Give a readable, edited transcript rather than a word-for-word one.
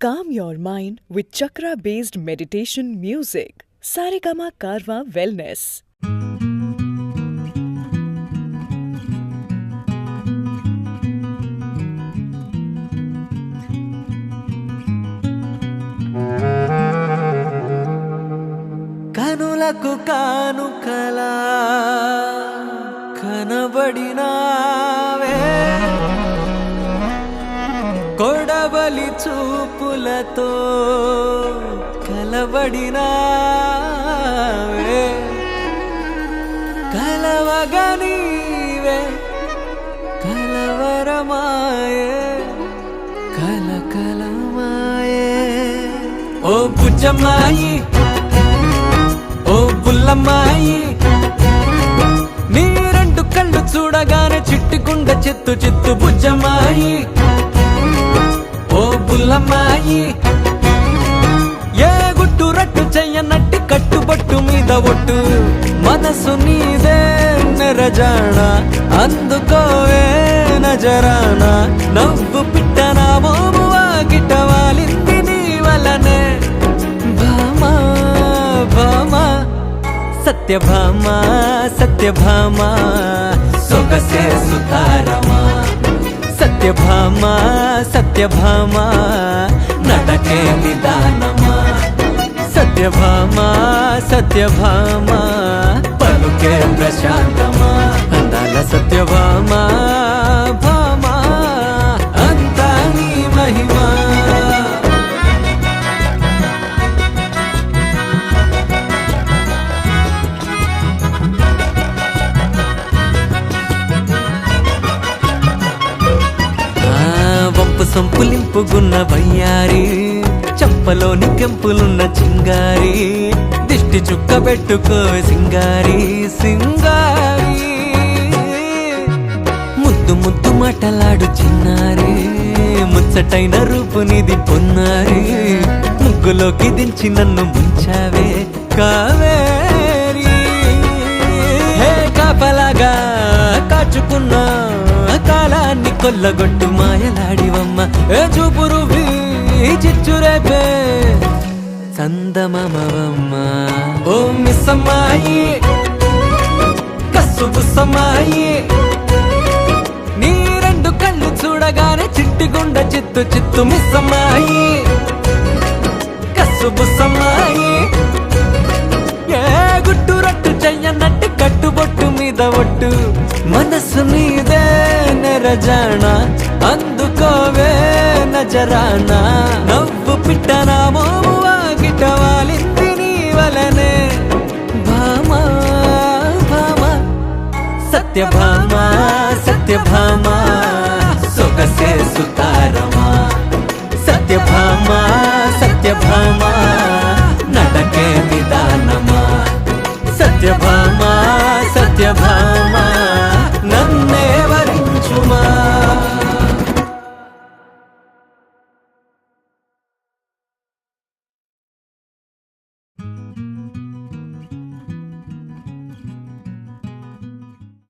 Calm your mind with chakra-based meditation music. Saregama Karwa Wellness. కనులకు కానుకలా కనబడినావే కొడవలి చూపులతో కలబడినావే కలవగా నీవే కలవరమాయే కలకలమాయే ఓ బుజ్జమ్మాయి ఓ బుల్లమ్మాయి నీ రెండు కళ్ళు చూడగానే చిట్టుకుండ చిత్తు చిత్తు బుజ్జమ్మాయి ఓ బుల్లమ్మాయి ఏ గుట్టు రట్టు చెయ్యనట్టి కట్టుబట్టు మీద ఒట్టు మనసు నీదే నెరజాణ అందుకోవే నజరానా నవ్వు పిట్టనా మోమువా గిట్టవాలింది నీ వలనే భామా భామా సత్యభామా సత్యభామా సొగసే సుతారమా సత్యభామా సత్యభామా నటకే నిదానమా సత్యభామా సత్యభామా పలుకే ప్రశాంతమా అందాల సత్యభామా భామా అంతా నీ మహిమా సంపులింపుగున్న వయ్యారి చప్పలోని కెంపులున్న చింగారి దిష్టి చుక్క పెట్టుకో సింగారి సింగారి ముద్దు ముద్దు మాటలాడు చిన్నారి ముచ్చటైన రూపునిది పొన్నారి ముగ్గులోకి దించి నన్ను ముంచావే కావేరి హే కాపలాగా కాచుకున్నా కాలాన్ని కొల్లగొట్టు మాయలాడివమ్మ ఏ చూపురు చిచ్చురేపే చందమమవమ్మ ఓ మిస్సమ్మాయి కస్సు బుస్సమ్మాయి నీ రెండు కళ్ళు చూడగానే చిట్టిగుండ చిత్తు చిత్తు మిస్సమ్మాయి కస్సు బుస్సమ్మాయి ఏ గుట్టు రట్టు చెయ్యనట్టు కట్టుబొట్టు మీద ఒట్టు మనసు నీదే నెరజాణ అందుకోవే నజరానా నవ్వు పిట్టనా మోమువా గిట్టవాలింది నీ వలనే భామా భామా సత్యభామా సత్యభామా సొగసే సుతారమా సత్యభామా సత్యభామా